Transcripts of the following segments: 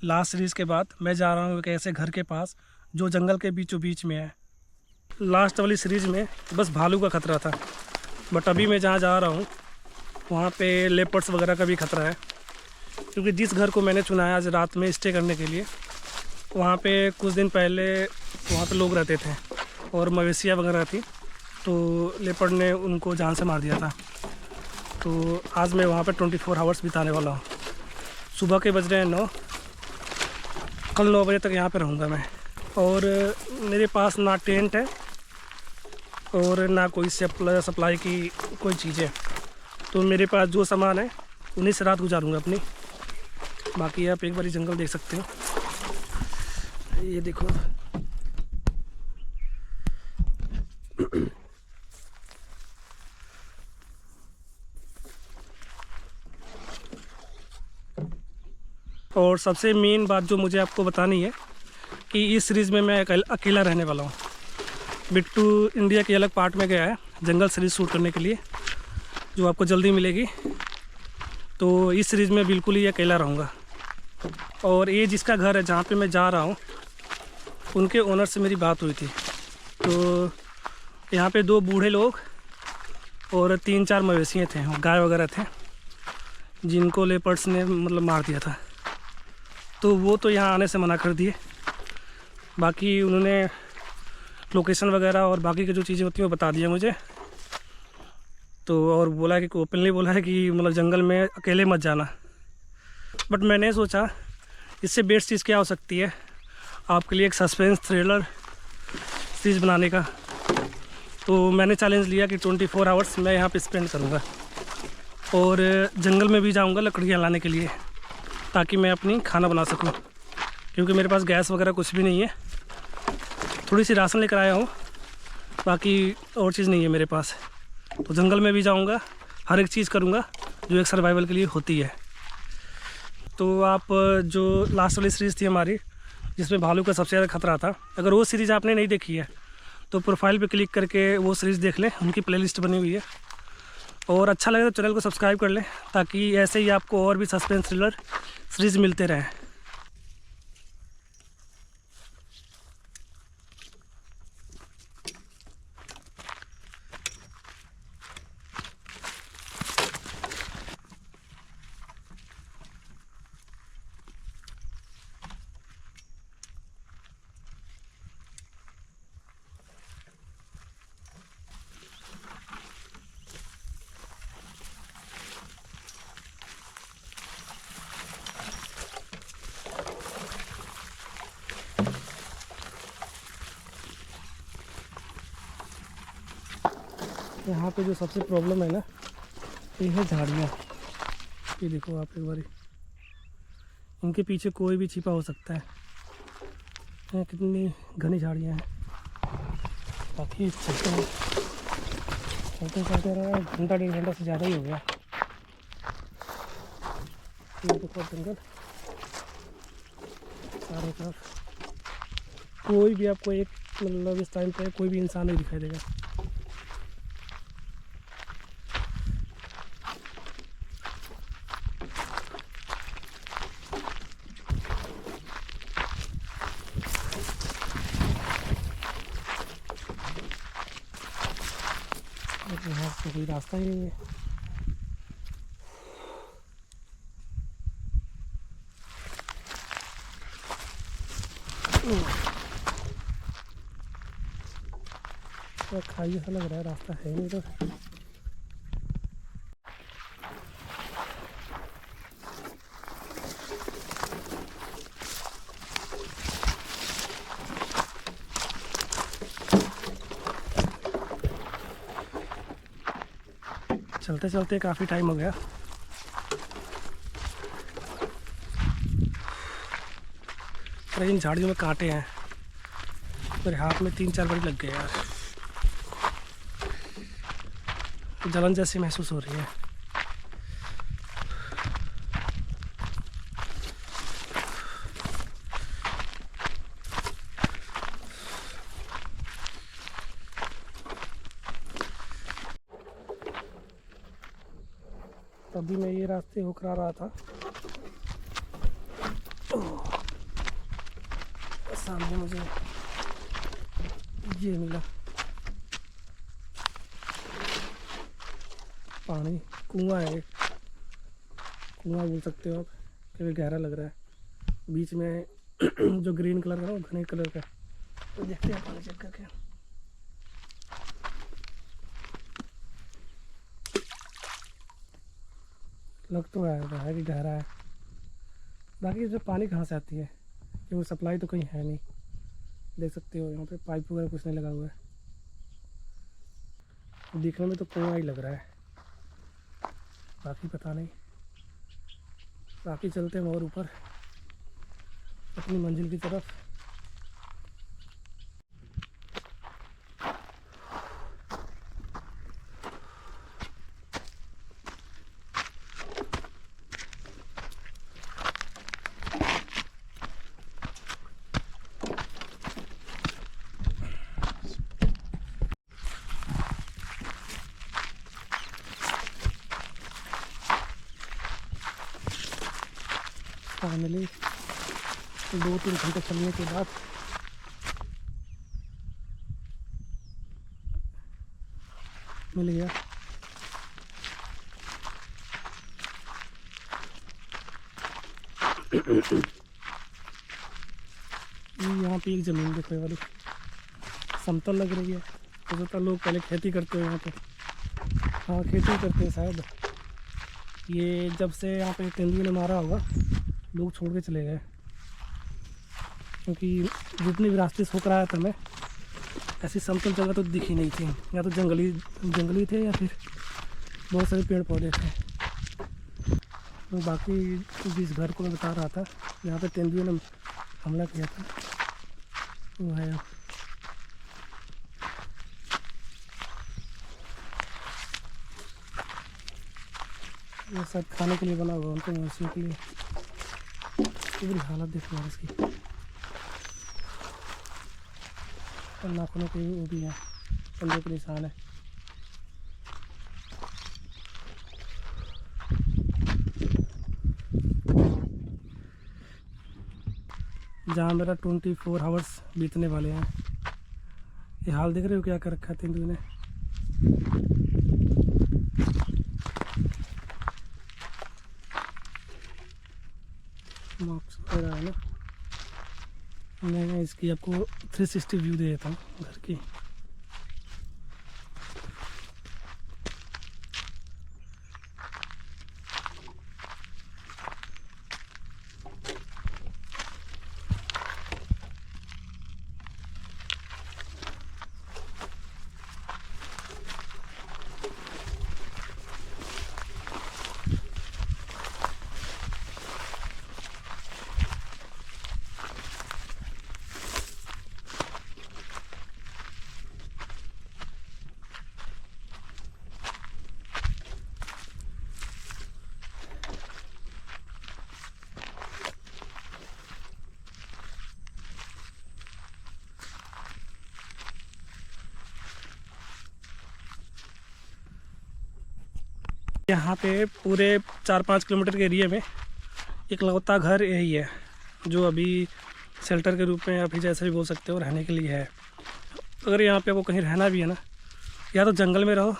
Last series के बाद मैं जा रहा हूँ एक ऐसे घर के पास जो जंगल के बीचों बीच में है। लास्ट वाली सीरीज़ में बस भालू का खतरा था, बट अभी मैं जहाँ जा रहा हूँ वहाँ पे लेपर्ड्स वगैरह का भी खतरा है। क्योंकि जिस घर को मैंने चुना है आज रात में स्टे करने के लिए, वहाँ पे कुछ दिन पहले वहाँ पे लोग रहते थे और मवेशियाँ वगैरह थी, तो लेपर्ड ने उनको जान से मार दिया था। तो आज मैं वहाँ पे 24 आवर्स बिताने वाला हूँ। सुबह के बज रहे हैं 9, कल 9 बजे तक यहाँ पे रहूँगा मैं। और मेरे पास ना टेंट है और ना कोई सप्लाई की कोई चीज़ है, तो मेरे पास जो सामान है उन्हीं से रात गुजारूँगा अपनी। बाकी आप एक बार जंगल देख सकते हो, ये देखो। और सबसे मेन बात जो मुझे आपको बतानी है कि इस सीरीज़ में मैं अकेला रहने वाला हूँ। बिट्टू इंडिया के अलग पार्ट में गया है जंगल सीरीज़ शूट करने के लिए, जो आपको जल्दी मिलेगी। तो इस सीरीज़ में बिल्कुल ही अकेला रहूँगा। और ये जिसका घर है जहाँ पे मैं जा रहा हूँ, उनके ओनर से मेरी बात हुई थी। तो यहाँ पे 2 बूढ़े लोग और 3-4 मवेशियाँ थे, गाय वगैरह थे, जिनको लेपर्ड्स ने मतलब मार दिया था। तो वो तो यहाँ आने से मना कर दिए। बाकी उन्होंने लोकेशन वगैरह और बाकी की जो चीज़ें होती हैं वो बता दिया मुझे। तो और बोला कि ओपनली बोला है कि मतलब जंगल में अकेले मत जाना। बट मैंने सोचा इससे बेस्ट चीज़ क्या हो सकती है आपके लिए, एक सस्पेंस थ्रिलर चीज़ बनाने का। तो मैंने चैलेंज लिया कि 24 आवर्स मैं यहाँ पे स्पेंड करूँगा और जंगल में भी जाऊँगा लकड़ियाँ लाने के लिए, ताकि मैं अपनी खाना बना सकूँ। क्योंकि मेरे पास गैस वगैरह कुछ भी नहीं है, थोड़ी सी राशन लेकर आया हूँ, बाकी और चीज़ नहीं है मेरे पास। तो जंगल में भी जाऊँगा, हर एक चीज़ करूँगा जो एक सर्वाइवल के लिए होती है। तो आप जो लास्ट वाली सीरीज़ थी हमारी, जिसमें भालू का सबसे ज़्यादा खतरा था, अगर वो सीरीज़ आपने नहीं देखी है तो प्रोफाइल पे क्लिक करके वो सीरीज़ देख लें, उनकी प्लेलिस्ट बनी हुई है। और अच्छा लगे तो चैनल को सब्सक्राइब कर लें, ताकि ऐसे ही आपको और भी सस्पेंस थ्रिलर सीरीज़ मिलते रहें। यहाँ पे जो सबसे प्रॉब्लम है ना, ये है झाड़ियाँ। ये देखो आप एक बारी, इनके पीछे कोई भी छिपा हो सकता है। यहाँ कितनी घनी झाड़ियाँ हैं। बाकी चलते रहे, घंटा 1.5 घंटा से ज़्यादा ही हो गया। ये देखो जंगल चारों तरफ, कोई भी आपको एक मतलब इस टाइम पे कोई भी इंसान नहीं दिखाई देगा। यहाँ से कोई रास्ता ही नहीं है। तो खाई ऐसा लग रहा है, रास्ता है नहीं। तो चलते चलते काफ़ी टाइम हो गया। और इन झाड़ियों में कांटे हैं, मेरे हाथ में 3-4 बार लग गए यार। जलन जैसी महसूस हो रही है। तभी मैं ये रास्ते होकर आ रहा था। सामने मुझे ये मिला पानी, कुआं है, कुआं बोल सकते हो आप, क्योंकि गहरा लग रहा है। बीच में जो ग्रीन कलर का ना वो घने कलर का, तो देखते हैं पानी चेक करके। लग तो रहा है कि गहरा है। बाकी जो पानी कहाँ से आती है, क्योंकि सप्लाई तो कहीं है नहीं। देख सकते हो यहाँ पे पाइप वगैरह कुछ नहीं लगा हुआ है। दिखने में तो कुआं ही लग रहा है, बाकी पता नहीं। बाकी चलते हैं और ऊपर अपनी मंजिल की तरफ। फाइनली 2-3 घंटे चलने के बाद मिल गया। यहाँ पे एक ज़मीन देखो, ये वाली समतल लग रही है। तो ज़्यादातर लोग पहले खेती करते हैं यहाँ पे। हाँ, खेती करते हैं शायद। ये जब से यहाँ पे तेंदुए ने मारा होगा, लोग छोड़ के चले गए, क्योंकि जितनी भी रास्ते सोच रहा था मैं, ऐसी समतल जगह तो दिखी नहीं थी। या तो जंगली थे या फिर बहुत सारे पेड़ पौधे थे। तो बाकी जिस घर को मैं बता रहा था यहाँ पे तेंदुए ने हमला किया था, वो है। ये सब खाने के लिए बना हुआ उनको, मवेशियों के लिए। पूरी हालत देखो यार इसकी। और नाखूनों के वो भी है, पंजे के निशान है। जहाँ मेरा 24 आवर्स बीतने वाले हैं। ये हाल देख रहे हो क्या कर रखा है तेंदुए ने। मार्क्स वगैरह है ना। मैं इसकी आपको 360 व्यू दे देता हूँ घर की। यहाँ पे पूरे 4-5 किलोमीटर के एरिया में एक लौता घर यही है, जो अभी शेल्टर के रूप में, अभी जैसे भी बोल सकते हो, रहने के लिए है। अगर यहाँ पे आपको कहीं रहना भी है ना, या तो जंगल में रहो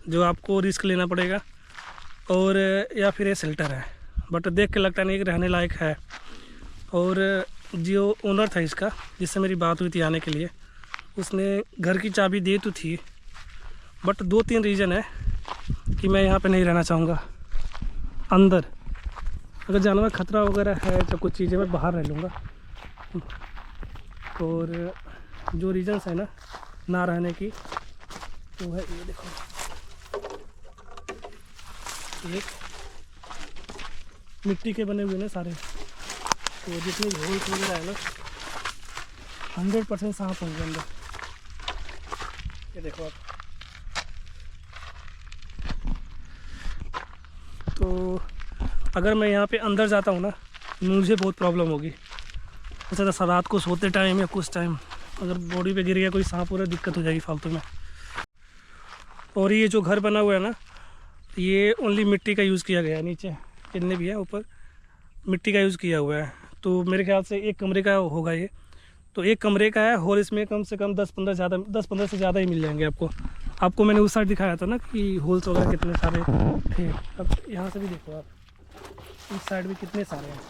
जो आपको रिस्क लेना पड़ेगा, और या फिर ये शेल्टर है। बट देख के लगता नहीं कि रहने लायक है। और जो ओनर था इसका, जिससे मेरी बात हुई थी आने के लिए, उसने घर की चाबी दी तो थी, बट 2-3 रीज़न है कि मैं यहाँ पे नहीं रहना चाहूँगा। अंदर अगर जानवर खतरा वगैरह है, जब कुछ चीज़ें, मैं बाहर रह लूँगा। और जो रीजन्स है ना रहने की, वो है ये देखो, एक मिट्टी के बने हुए ना सारे, तो जितने होल्स वगैरह है ना, 100% सांप होंगे अंदर। ये देखो आप। तो अगर मैं यहाँ पे अंदर जाता हूँ ना, मुझे बहुत प्रॉब्लम होगी। अच्छा, रात को सोते टाइम या कुछ टाइम अगर बॉडी पे गिर गया कोई सांप, पूरा दिक्कत हो जाएगी फालतू में। और ये जो घर बना हुआ है ना, ये ओनली मिट्टी का यूज़ किया गया है। नीचे जितने भी है ऊपर मिट्टी का यूज़ किया हुआ है। तो मेरे ख्याल से एक कमरे का होगा ये। तो एक कमरे का है होल, इसमें कम से कम 10-15 से ज़्यादा ही मिल जाएंगे आपको। आपको मैंने उस साइड दिखाया था ना कि होल्स वगैरह कितने सारे थे। अब यहाँ से भी देखो आप, इस साइड भी कितने सारे हैं,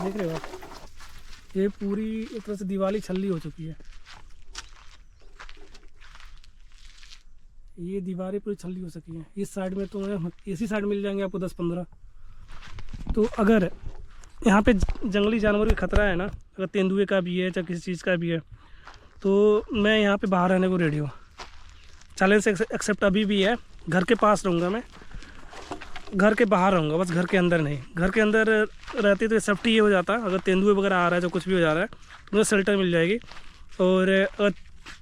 देख रहे हो आप। ये पूरी एक तरह से दीवाली छल्ली हो चुकी है, ये दीवारें पूरी छल्ली हो सकी हैं। इस साइड में तो इसी साइड मिल जाएंगे आपको 10-15। तो अगर यहाँ पे जंगली जानवर की खतरा है ना, अगर तेंदुए का भी है चाहे किसी चीज़ का भी है, तो मैं यहाँ पे बाहर रहने को रेडी हूँ। चैलेंज से एक्सेप्ट अभी भी है। घर के पास रहूँगा मैं, घर के बाहर रहूँगा, बस घर के अंदर नहीं। घर के अंदर रहती तो सेफ्टी ये हो जाता, अगर तेंदुए वगैरह आ रहा है तो कुछ भी हो जा रहा है तो मुझे शेल्टर मिल जाएगी। और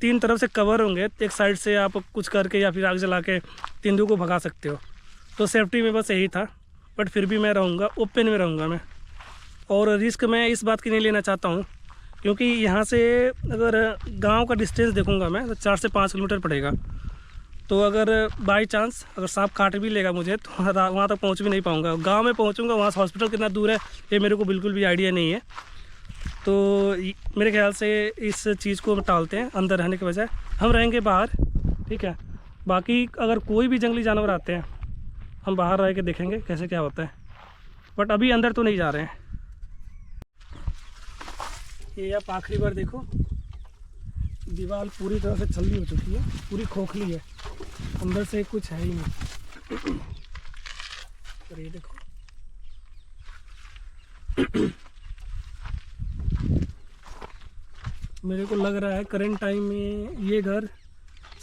3 तरफ से कवर होंगे, एक साइड से आप कुछ करके या फिर आग जला के तेंदुए को भगा सकते हो। तो सेफ्टी में बस यही था, बट फिर भी मैं रहूँगा, ओपन में रहूँगा मैं। और रिस्क मैं इस बात की नहीं लेना चाहता हूँ, क्योंकि यहाँ से अगर गांव का डिस्टेंस देखूँगा मैं तो 4 से 5 किलोमीटर पड़ेगा। तो अगर बाई चांस अगर सांप काट भी लेगा मुझे तो वहाँ तक पहुँच भी नहीं पाऊँगा। गांव में पहुँचूँगा, वहाँ से हॉस्पिटल कितना दूर है ये मेरे को बिल्कुल भी आइडिया नहीं है। तो मेरे ख्याल से इस चीज़ को टालते हैं, अंदर रहने के बजाय हम रहेंगे बाहर, ठीक है। बाकी अगर कोई भी जंगली जानवर आते हैं हम बाहर रह के देखेंगे कैसे क्या होता है, बट अभी अंदर तो नहीं जा रहे हैं। ये आप आखिरी बार देखो, दीवार पूरी तरह से छल्ली हो चुकी है, पूरी खोखली है, अंदर से कुछ है ही नहीं। और ये देखो मेरे को लग रहा है करंट टाइम में ये घर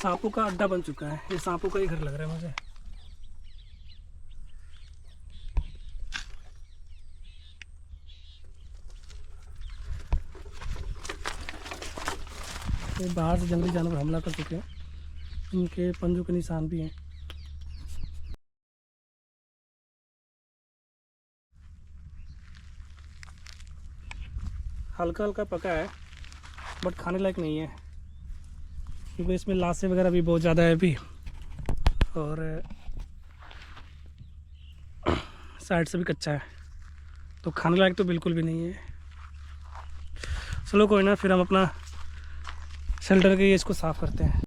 सांपों का अड्डा बन चुका है। ये सांपों का ही घर लग रहा है मुझे। ये बाहर से जंगली जानवर हमला कर चुके हैं, इनके पंजों के निशान भी हैं। हल्का हल्का पका है बट खाने लायक नहीं है, क्योंकि इसमें लाशें वगैरह भी बहुत ज़्यादा है अभी, और साइड से भी कच्चा है, तो खाने लायक तो बिल्कुल भी नहीं है। चलो कोई ना, फिर हम अपना शेल्टर के इसको साफ़ करते हैं।